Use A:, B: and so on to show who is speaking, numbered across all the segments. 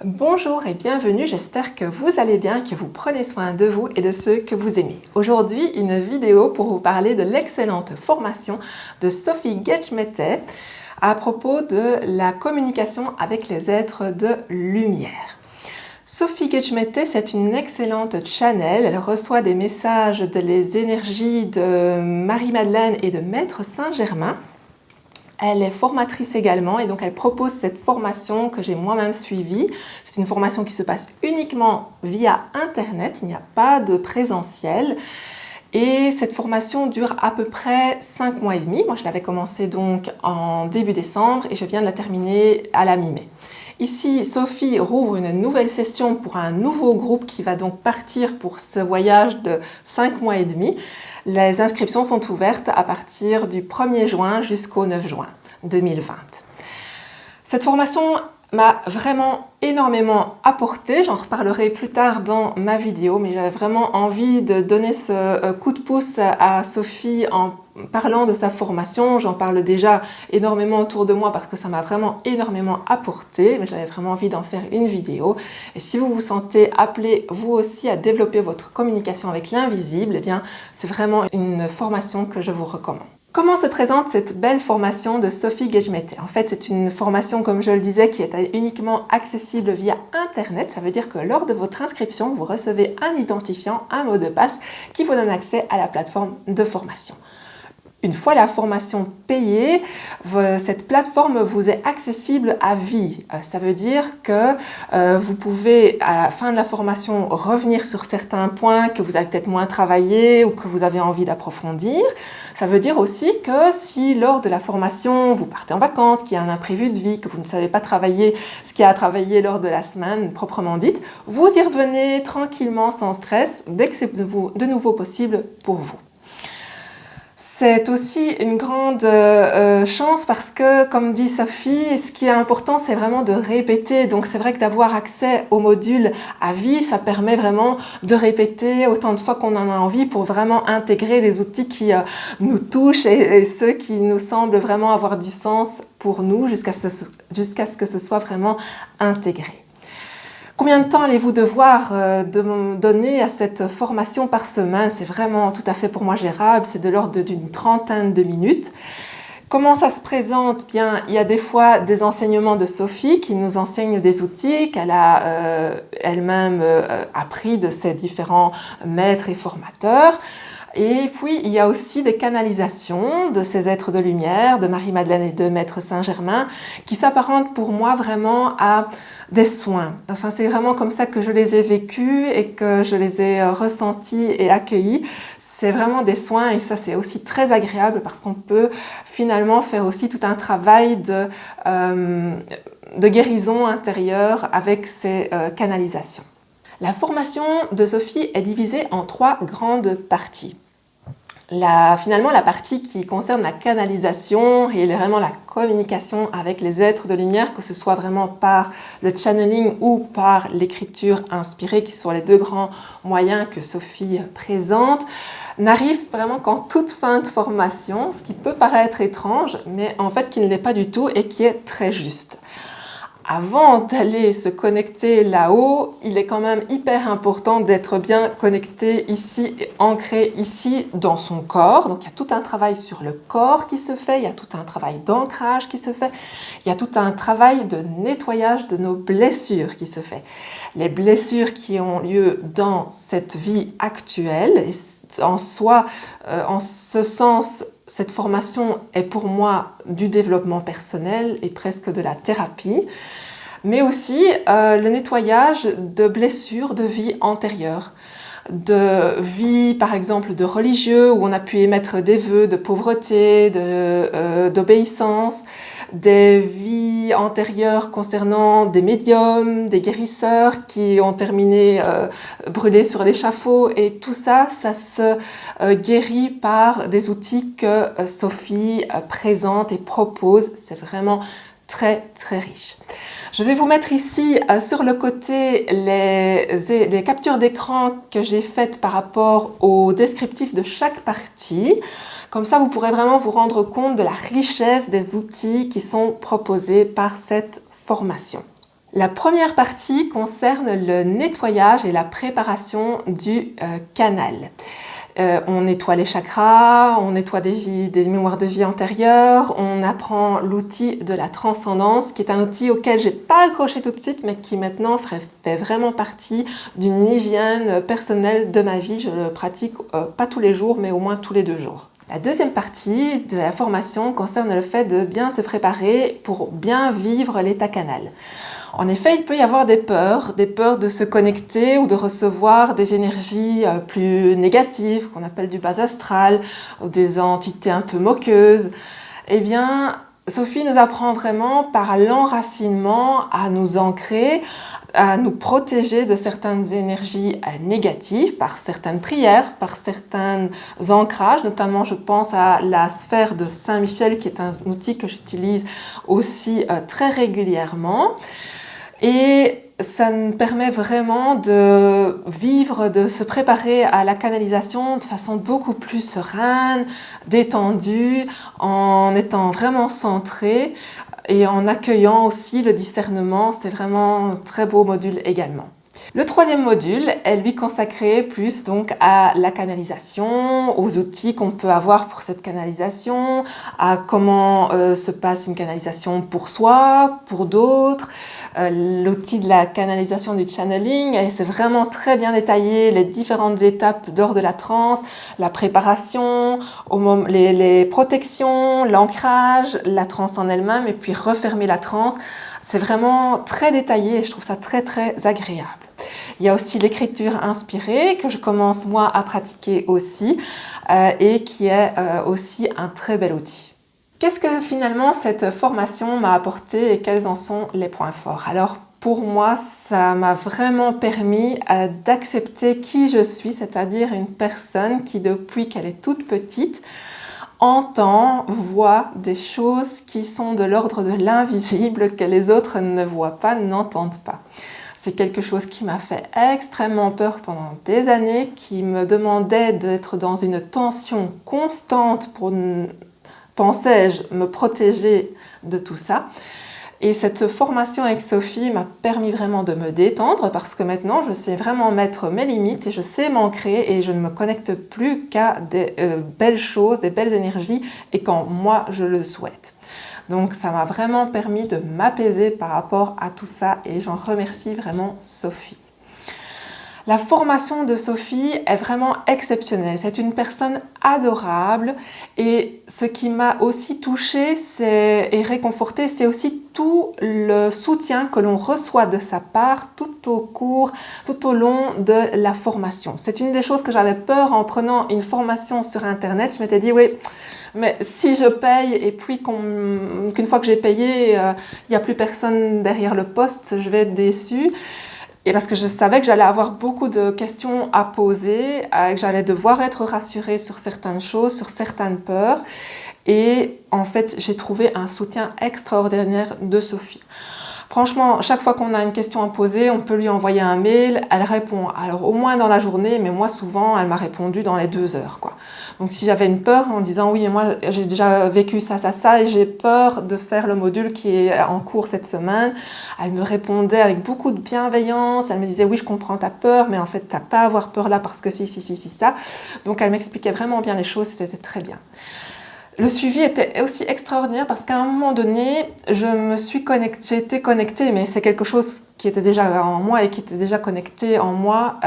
A: Bonjour et bienvenue, j'espère que vous allez bien, que vous prenez soin de vous et de ceux que vous aimez. Aujourd'hui, une vidéo pour vous parler de l'excellente formation de Sophie Gedgmete à propos de la communication avec les êtres de lumière. Sophie Gedgmete, c'est une excellente channel, elle reçoit des messages de les énergies de Marie-Madeleine et de Maître Saint-Germain. Elle est formatrice également et donc elle propose cette formation que j'ai moi-même suivie. C'est une formation qui se passe uniquement via Internet, il n'y a pas de présentiel. Et cette formation dure à peu près 5 mois et demi. Moi, je l'avais commencé donc en début décembre et je viens de la terminer à la mi-mai. Ici, Sophie rouvre une nouvelle session pour un nouveau groupe qui va donc partir pour ce voyage de 5 mois et demi. Les inscriptions sont ouvertes à partir du 1er juin jusqu'au 9 juin 2020. Cette formation m'a vraiment énormément apporté, j'en reparlerai plus tard dans ma vidéo, mais j'avais vraiment envie de donner ce coup de pouce à Sophie en parlant de sa formation. J'en parle déjà énormément autour de moi parce que ça m'a vraiment énormément apporté, mais j'avais vraiment envie d'en faire une vidéo. Et si vous vous sentez appelé vous aussi à développer votre communication avec l'invisible, eh bien c'est vraiment une formation que je vous recommande. Comment se présente cette belle formation de Sophie Gedgmete? En fait, c'est une formation, comme je le disais, qui est uniquement accessible via Internet. Ça veut dire que lors de votre inscription, vous recevez un identifiant, un mot de passe qui vous donne accès à la plateforme de formation. Une fois la formation payée, cette plateforme vous est accessible à vie. Ça veut dire que vous pouvez, à la fin de la formation, revenir sur certains points que vous avez peut-être moins travaillé ou que vous avez envie d'approfondir. Ça veut dire aussi que si lors de la formation, vous partez en vacances, qu'il y a un imprévu de vie, que vous ne savez pas travailler ce qu'il y a à travailler lors de la semaine proprement dite, vous y revenez tranquillement, sans stress, dès que c'est de nouveau possible pour vous. C'est aussi une grande chance parce que, comme dit Sophie, ce qui est important, c'est vraiment de répéter. Donc, c'est vrai que d'avoir accès au module à vie, ça permet vraiment de répéter autant de fois qu'on en a envie pour vraiment intégrer les outils qui nous touchent et ceux qui nous semblent vraiment avoir du sens pour nous jusqu'à ce que ce soit vraiment intégré. Combien de temps allez-vous devoir donner à cette formation par semaine? C'est vraiment tout à fait pour moi gérable, c'est de l'ordre d'une trentaine de minutes. Comment ça se présente? Bien, il y a des fois des enseignements de Sophie qui nous enseigne des outils qu'elle a elle-même appris de ses différents maîtres et formateurs. Et puis, il y a aussi des canalisations de ces êtres de lumière, de Marie-Madeleine et de Maître Saint-Germain, qui s'apparentent pour moi vraiment à des soins. Enfin, c'est vraiment comme ça que je les ai vécus et que je les ai ressentis et accueillis. C'est vraiment des soins et ça, c'est aussi très agréable parce qu'on peut finalement faire aussi tout un travail de guérison intérieure avec ces canalisations. La formation de Sophie est divisée en 3 grandes parties. Finalement, la partie qui concerne la canalisation et vraiment la communication avec les êtres de lumière, que ce soit vraiment par le channeling ou par l'écriture inspirée, qui sont les 2 grands moyens que Sophie présente, n'arrive vraiment qu'en toute fin de formation, ce qui peut paraître étrange, mais en fait qui ne l'est pas du tout et qui est très juste. Avant d'aller se connecter là-haut, il est quand même hyper important d'être bien connecté ici et ancré ici dans son corps. Donc il y a tout un travail sur le corps qui se fait, il y a tout un travail d'ancrage qui se fait, il y a tout un travail de nettoyage de nos blessures qui se fait. Les blessures qui ont lieu dans cette vie actuelle, et en soi, en ce sens, cette formation est pour moi du développement personnel et presque de la thérapie, mais aussi le nettoyage de blessures de vie antérieure, de vie par exemple de religieux où on a pu émettre des vœux de pauvreté, d'obéissance, des vies antérieures concernant des médiums, des guérisseurs qui ont terminé brûlés sur l'échafaud, et tout ça, ça se guérit par des outils que Sophie présente et propose. C'est vraiment très très riche. Je vais vous mettre ici sur le côté les captures d'écran que j'ai faites par rapport au descriptif de chaque partie. Comme ça, vous pourrez vraiment vous rendre compte de la richesse des outils qui sont proposés par cette formation. La première partie concerne le nettoyage et la préparation du canal. On nettoie les chakras, on nettoie des mémoires de vie antérieures, on apprend l'outil de la transcendance, qui est un outil auquel j'ai pas accroché tout de suite, mais qui maintenant fait vraiment partie d'une hygiène personnelle de ma vie. Je le pratique pas tous les jours, mais au moins tous les 2 jours. La deuxième partie de la formation concerne le fait de bien se préparer pour bien vivre l'état canal. En effet, il peut y avoir des peurs de se connecter ou de recevoir des énergies plus négatives, qu'on appelle du bas astral, ou des entités un peu moqueuses. Eh bien, Sophie nous apprend vraiment par l'enracinement à nous ancrer, à nous protéger de certaines énergies négatives, par certaines prières, par certains ancrages, notamment je pense à la sphère de Saint-Michel, qui est un outil que j'utilise aussi très régulièrement. Et ça me permet vraiment de vivre, de se préparer à la canalisation de façon beaucoup plus sereine, détendue, en étant vraiment centrée et en accueillant aussi le discernement. C'est vraiment un très beau module également. Le troisième module est lui consacré plus donc à la canalisation, aux outils qu'on peut avoir pour cette canalisation, à comment se passe une canalisation pour soi, pour d'autres, l'outil de la canalisation du channeling, et c'est vraiment très bien détaillé, les différentes étapes lors de la transe, la préparation, les protections, l'ancrage, la transe en elle-même, et puis refermer la transe. C'est vraiment très détaillé et je trouve ça très très agréable. Il y a aussi l'écriture inspirée que je commence moi à pratiquer aussi et qui est aussi un très bel outil. Qu'est-ce que finalement cette formation m'a apporté et quels en sont les points forts? Alors pour moi, ça m'a vraiment permis d'accepter qui je suis, c'est-à-dire une personne qui depuis qu'elle est toute petite entend, voit des choses qui sont de l'ordre de l'invisible que les autres ne voient pas, n'entendent pas. C'est quelque chose qui m'a fait extrêmement peur pendant des années, qui me demandait d'être dans une tension constante pour, pensais-je, me protéger de tout ça. Et cette formation avec Sophie m'a permis vraiment de me détendre parce que maintenant je sais vraiment mettre mes limites et je sais m'ancrer et je ne me connecte plus qu'à des belles choses, des belles énergies et quand moi je le souhaite. Donc ça m'a vraiment permis de m'apaiser par rapport à tout ça et j'en remercie vraiment Sophie. La formation de Sophie est vraiment exceptionnelle. C'est une personne adorable et ce qui m'a aussi touchée et réconfortée, c'est aussi tout le soutien que l'on reçoit de sa part tout au long de la formation. C'est une des choses que j'avais peur en prenant une formation sur Internet. Je m'étais dit, oui, mais si je paye et puis qu'une fois que j'ai payé, il n'y a plus personne derrière le poste, je vais être déçue. Et parce que je savais que j'allais avoir beaucoup de questions à poser, que j'allais devoir être rassurée sur certaines choses, sur certaines peurs. Et en fait, j'ai trouvé un soutien extraordinaire de Sophie. Franchement, chaque fois qu'on a une question à poser, on peut lui envoyer un mail, elle répond. Alors au moins dans la journée, mais moi souvent, elle m'a répondu dans les 2 heures, quoi. Donc si j'avais une peur en disant oui, moi j'ai déjà vécu ça et j'ai peur de faire le module qui est en cours cette semaine, elle me répondait avec beaucoup de bienveillance, elle me disait oui, je comprends ta peur, mais en fait t'as pas à avoir peur là parce que si, ça. Donc elle m'expliquait vraiment bien les choses et c'était très bien. Le suivi était aussi extraordinaire parce qu'à un moment donné, j'ai été connectée, mais c'est quelque chose qui était déjà en moi et qui était déjà connecté en moi.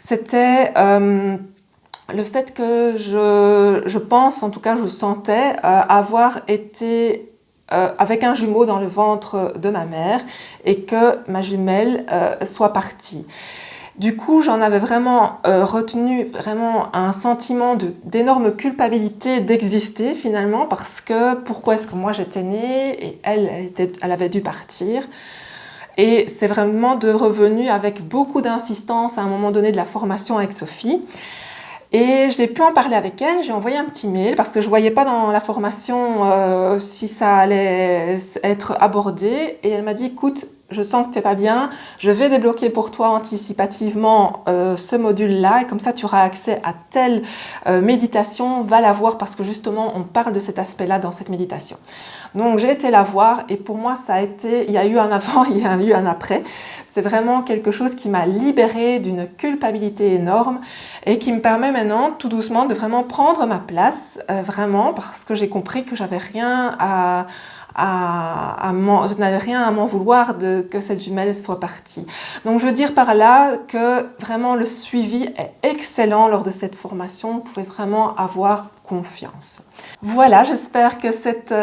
A: C'était le fait que je pense, en tout cas je sentais, avoir été avec un jumeau dans le ventre de ma mère et que ma jumelle soit partie. Du coup, j'en avais vraiment retenu vraiment un sentiment d'énorme culpabilité d'exister finalement parce que pourquoi est-ce que moi j'étais née et elle avait dû partir. Et c'est vraiment revenu avec beaucoup d'insistance à un moment donné de la formation avec Sophie. Et je n'ai pu en parler avec elle, j'ai envoyé un petit mail parce que je ne voyais pas dans la formation si ça allait être abordé. Et elle m'a dit, écoute, je sens que tu n'es pas bien, je vais débloquer pour toi anticipativement ce module-là et comme ça tu auras accès à telle méditation, va la voir parce que justement on parle de cet aspect-là dans cette méditation. Donc j'ai été la voir et pour moi ça a été, il y a eu un avant, il y a eu un après. C'est vraiment quelque chose qui m'a libérée d'une culpabilité énorme et qui me permet maintenant tout doucement de vraiment prendre ma place, vraiment parce que j'ai compris que j'avais rien je n'avais rien à m'en vouloir que cette jumelle soit partie. Donc je veux dire par là que vraiment le suivi est excellent lors de cette formation, vous pouvez vraiment avoir confiance. Voilà, j'espère que cette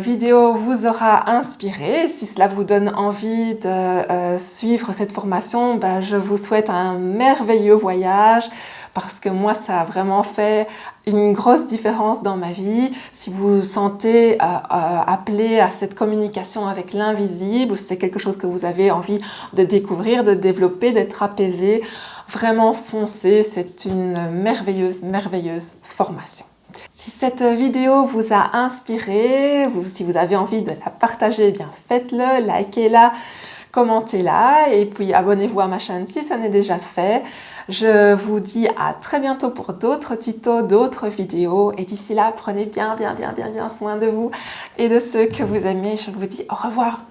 A: vidéo vous aura inspiré. Si cela vous donne envie de suivre cette formation, ben, je vous souhaite un merveilleux voyage parce que moi, ça a vraiment fait une grosse différence dans ma vie. Si vous vous sentez appelé à cette communication avec l'invisible, ou si c'est quelque chose que vous avez envie de découvrir, de développer, d'être apaisé, vraiment foncez, c'est une merveilleuse, merveilleuse formation. Si cette vidéo vous a inspiré, si vous avez envie de la partager, eh bien faites-le, likez-la, commentez-la et puis abonnez-vous à ma chaîne si ça n'est déjà fait. Je vous dis à très bientôt pour d'autres tutos, d'autres vidéos et d'ici là, prenez bien soin de vous et de ceux que vous aimez. Je vous dis au revoir.